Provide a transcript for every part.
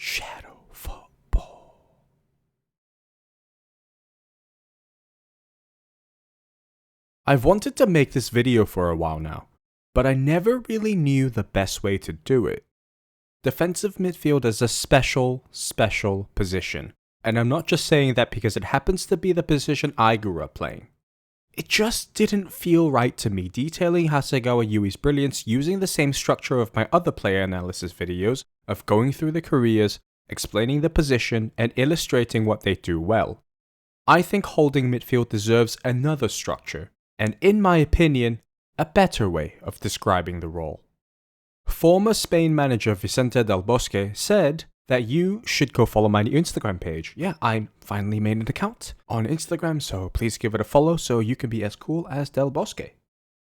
Shadow football. I've wanted to make this video for a while now, but I never really knew the best way to do it. Defensive midfield is a special position, and I'm not just saying that because it happens to be the position I grew up playing. It just didn't feel right to me detailing Hasegawa Yui's brilliance using the same structure of my other player analysis videos of going through the careers, explaining the position, and illustrating what they do well. I think holding midfield deserves another structure, and in my opinion, a better way of describing the role. Former Spain manager Vicente Del Bosque said that you should go follow my Instagram page. Yeah, I finally made an account on Instagram, so please give it a follow so you can be as cool as Del Bosque.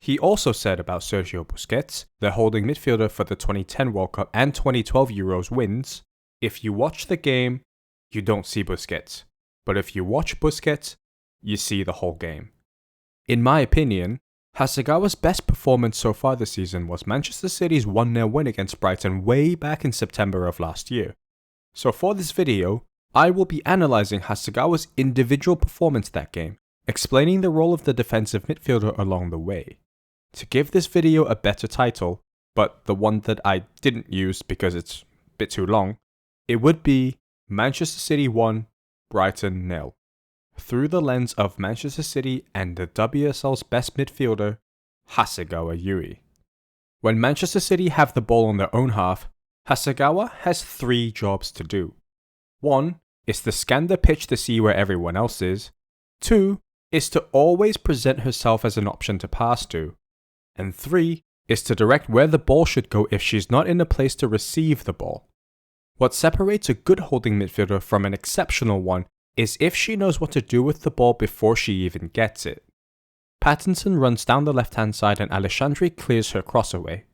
He also said about Sergio Busquets, the holding midfielder for the 2010 World Cup and 2012 Euros wins, if you watch the game, you don't see Busquets. But if you watch Busquets, you see the whole game. In my opinion, Hasegawa's best performance so far this season was Manchester City's 1-0 win against Brighton way back in September of last year. So for this video, I will be analysing Hasegawa's individual performance that game, explaining the role of the defensive midfielder along the way. To give this video a better title, but the one that I didn't use because it's a bit too long, it would be Manchester City 1, Brighton 0. Through the lens of Manchester City and the WSL's best midfielder, Hasegawa Yui. When Manchester City have the ball on their own half, Hasegawa has 3 jobs to do. 1 is to scan the pitch to see where everyone else is. 2 is to always present herself as an option to pass to. And 3 is to direct where the ball should go if she's not in a place to receive the ball. What separates a good holding midfielder from an exceptional one is if she knows what to do with the ball before she even gets it. Pattinson runs down the left-hand side and Alexandri clears her cross away.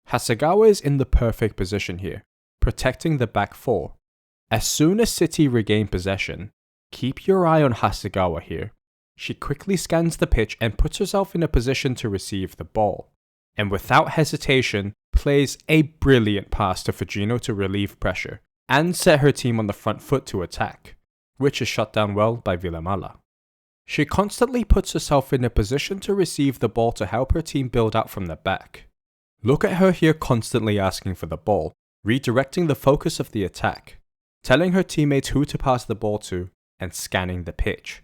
Hasegawa is in the perfect position here, protecting the back 4. As soon as City regain possession, keep your eye on Hasegawa here. She quickly scans the pitch and puts herself in a position to receive the ball, and without hesitation plays a brilliant pass to Fujino to relieve pressure, and set her team on the front foot to attack, which is shut down well by Vilamala. She constantly puts herself in a position to receive the ball to help her team build out from the back. Look at her here constantly asking for the ball, redirecting the focus of the attack, telling her teammates who to pass the ball to, and scanning the pitch.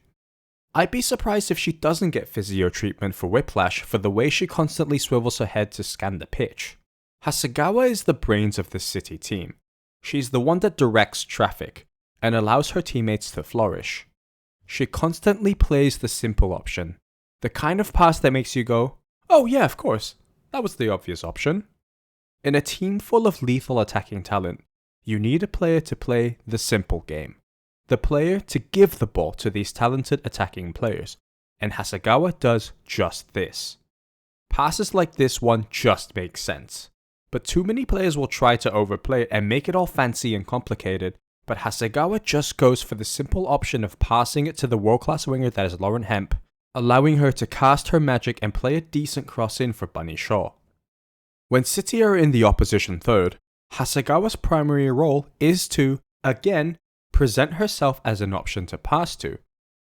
I'd be surprised if she doesn't get physio treatment for whiplash for the way she constantly swivels her head to scan the pitch. Hasegawa is the brains of this City team. She's the one that directs traffic and allows her teammates to flourish. She constantly plays the simple option, the kind of pass that makes you go, oh yeah, of course, that was the obvious option. In a team full of lethal attacking talent, you need a player to play the simple game. The player to give the ball to these talented attacking players, and Hasegawa does just this. Passes like this one just make sense, but too many players will try to overplay it and make it all fancy and complicated, but Hasegawa just goes for the simple option of passing it to the world-class winger that is Lauren Hemp, allowing her to cast her magic and play a decent cross in for Bunny Shaw. When City are in the opposition third, Hasegawa's primary role is to, again, present herself as an option to pass to,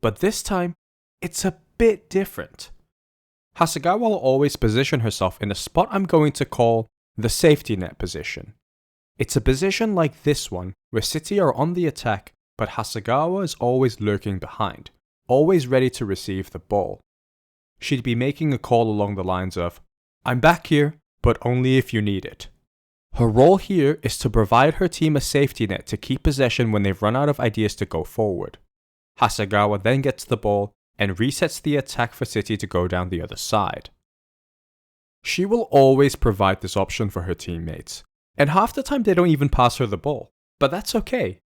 but this time, it's a bit different. Hasegawa will always position herself in a spot I'm going to call the safety net position. It's a position like this one, where City are on the attack, but Hasegawa is always lurking behind, always ready to receive the ball. She'd be making a call along the lines of, I'm back here, but only if you need it. Her role here is to provide her team a safety net to keep possession when they've run out of ideas to go forward. Hasegawa then gets the ball and resets the attack for City to go down the other side. She will always provide this option for her teammates, and half the time they don't even pass her the ball, but that's okay.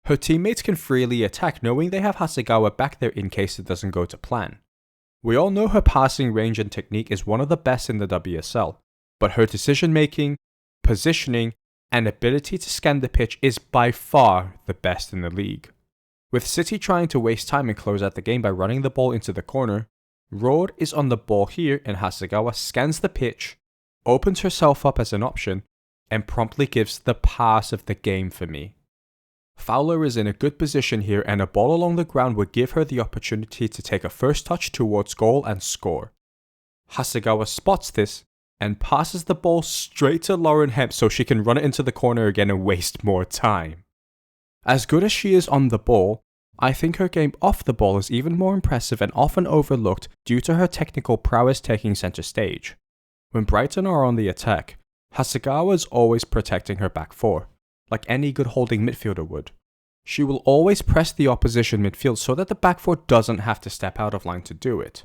Her teammates can freely attack knowing they have Hasegawa back there in case it doesn't go to plan. We all know her passing range and technique is one of the best in the WSL, but her decision making, positioning, and ability to scan the pitch is by far the best in the league. With City trying to waste time and close out the game by running the ball into the corner, Road is on the ball here and Hasegawa scans the pitch, opens herself up as an option, and promptly gives the pass of the game for me. Fowler is in a good position here, and a ball along the ground would give her the opportunity to take a first touch towards goal and score. Hasegawa spots this and passes the ball straight to Lauren Hemp so she can run it into the corner again and waste more time. As good as she is on the ball, I think her game off the ball is even more impressive and often overlooked due to her technical prowess taking center stage. When Brighton are on the attack, Hasegawa is always protecting her back four, like any good holding midfielder would. She will always press the opposition midfield so that the back four doesn't have to step out of line to do it.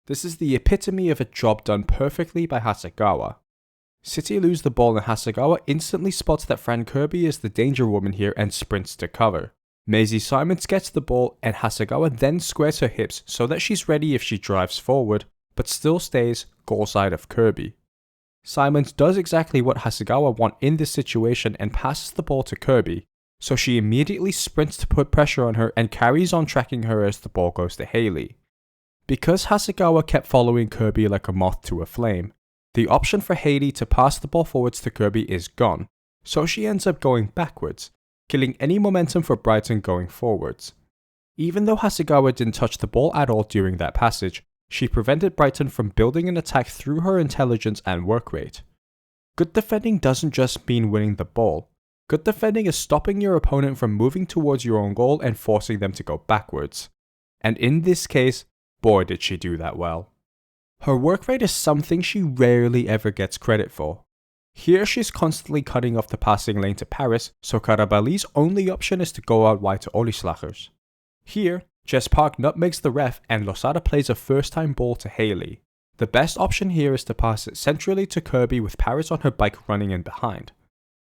This is the epitome of a job done perfectly by Hasegawa. City lose the ball and Hasegawa instantly spots that Fran Kirby is the danger woman here and sprints to cover. Maisie Simons gets the ball and Hasegawa then squares her hips so that she's ready if she drives forward, but still stays goal side of Kirby. Simons does exactly what Hasegawa wants in this situation and passes the ball to Kirby, so she immediately sprints to put pressure on her and carries on tracking her as the ball goes to Hayley. Because Hasegawa kept following Kirby like a moth to a flame, the option for Hayley to pass the ball forwards to Kirby is gone, so she ends up going backwards, killing any momentum for Brighton going forwards. Even though Hasegawa didn't touch the ball at all during that passage, she prevented Brighton from building an attack through her intelligence and work rate. Good defending doesn't just mean winning the ball. Good defending is stopping your opponent from moving towards your own goal and forcing them to go backwards. And in this case, boy did she do that well. Her work rate is something she rarely ever gets credit for. Here she's constantly cutting off the passing lane to Paris, so Karabali's only option is to go out wide to Olislagers. Here, Jess Park nutmegs the ref and Losada plays a first time ball to Hayley. The best option here is to pass it centrally to Kirby with Paris on her bike running in behind.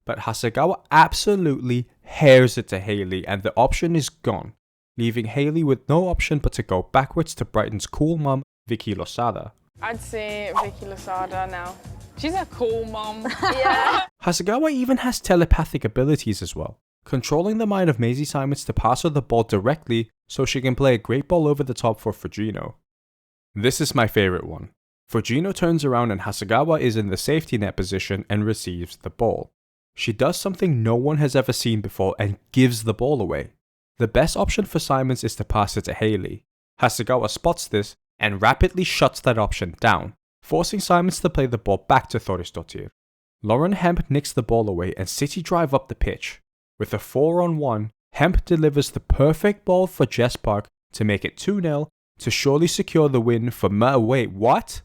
But Hasegawa absolutely hairs it to Hayley and the option is gone, leaving Hayley with no option but to go backwards to Brighton's cool mum, Vicky Losada. I'd say Vicky Losada now. She's a cool mum. Yeah. Hasegawa even has telepathic abilities as well, controlling the mind of Maisie Simons to pass her the ball directly so she can play a great ball over the top for Fujino. This is my favorite one. Fujino turns around and Hasegawa is in the safety net position and receives the ball. She does something no one has ever seen before and gives the ball away. The best option for Simons is to pass it to Hayley. Hasegawa spots this and rapidly shuts that option down, forcing Simons to play the ball back to Thorisdottir. Lauren Hemp nicks the ball away and City drive up the pitch. With a 4-on-1, Hemp delivers the perfect ball for Jess Park to make it 2-0 to surely secure the win for wait, what?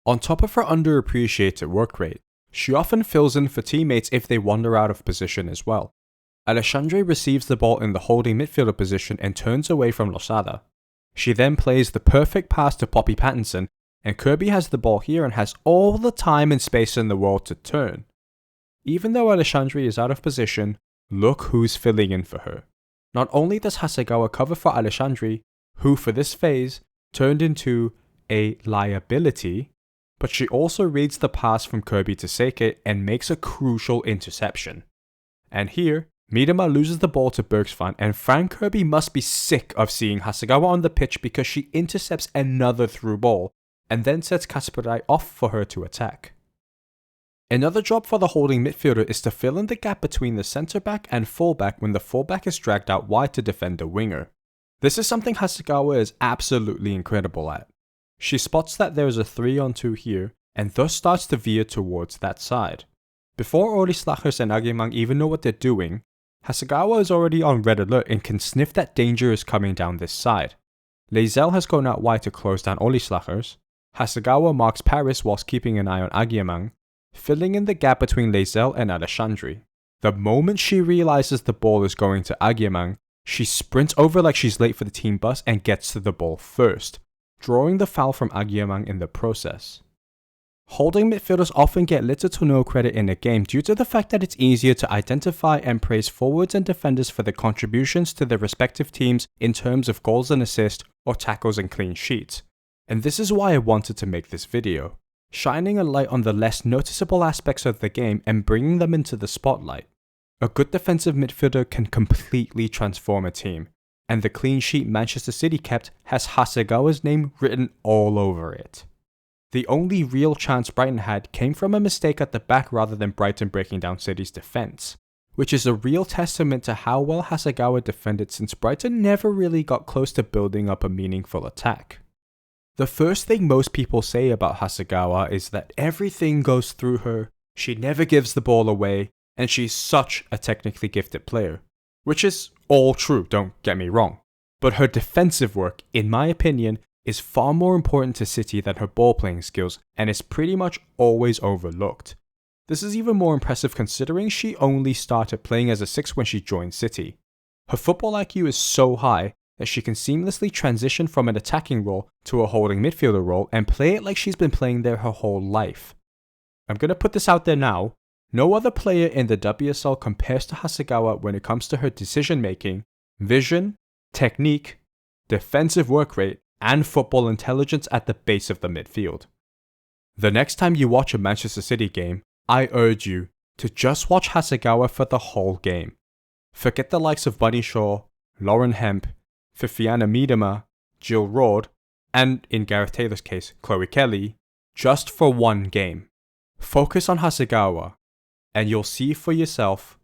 On top of her underappreciated work rate, she often fills in for teammates if they wander out of position as well. Alexandre receives the ball in the holding midfielder position and turns away from Losada. She then plays the perfect pass to Poppy Pattinson, and Kirby has the ball here and has all the time and space in the world to turn. Even though Alexandre is out of position, look who's filling in for her. Not only does Hasegawa cover for Alexandre, who for this phase turned into a liability, but she also reads the pass from Kirby to Seike and makes a crucial interception. And here, Miedema loses the ball to Bergsvan and Fran Kirby must be sick of seeing Hasegawa on the pitch because she intercepts another through ball and then sets Kasperai off for her to attack. Another job for the holding midfielder is to fill in the gap between the centre back and fullback when the fullback is dragged out wide to defend a winger. This is something Hasegawa is absolutely incredible at. She spots that there is a 3-on-2 here and thus starts to veer towards that side. Before Olislagers and Agyemang even know what they're doing, Hasegawa is already on red alert and can sniff that danger is coming down this side. Leisel has gone out wide to close down Olislagers. Hasegawa marks Paris whilst keeping an eye on Agyemang, filling in the gap between Leisel and Alexandre. The moment she realizes the ball is going to Agyemang, she sprints over like she's late for the team bus and gets to the ball first, drawing the foul from Agyemang in the process. Holding midfielders often get little to no credit in a game due to the fact that it's easier to identify and praise forwards and defenders for their contributions to their respective teams in terms of goals and assists or tackles and clean sheets. And this is why I wanted to make this video, shining a light on the less noticeable aspects of the game and bringing them into the spotlight. A good defensive midfielder can completely transform a team, and the clean sheet Manchester City kept has Hasegawa's name written all over it. The only real chance Brighton had came from a mistake at the back rather than Brighton breaking down City's defence, which is a real testament to how well Hasegawa defended since Brighton never really got close to building up a meaningful attack. The first thing most people say about Hasegawa is that everything goes through her, she never gives the ball away, and she's such a technically gifted player. Which is all true, don't get me wrong. But her defensive work, in my opinion, is far more important to City than her ball playing skills, and is pretty much always overlooked. This is even more impressive considering she only started playing as a 6 when she joined City. Her football IQ is so high that she can seamlessly transition from an attacking role to a holding midfielder role and play it like she's been playing there her whole life. I'm going to put this out there now, no other player in the WSL compares to Hasegawa when it comes to her decision making, vision, technique, defensive work rate, and football intelligence at the base of the midfield. The next time you watch a Manchester City game, I urge you to just watch Hasegawa for the whole game. Forget the likes of Bunny Shaw, Lauren Hemp, Fifiana Miedema, Jill Roord, and in Gareth Taylor's case, Chloe Kelly, just for one game. Focus on Hasegawa, and you'll see for yourself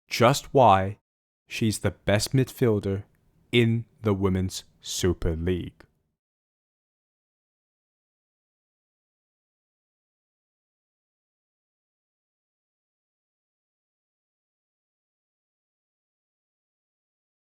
just why she's the best midfielder in the Women's Super League.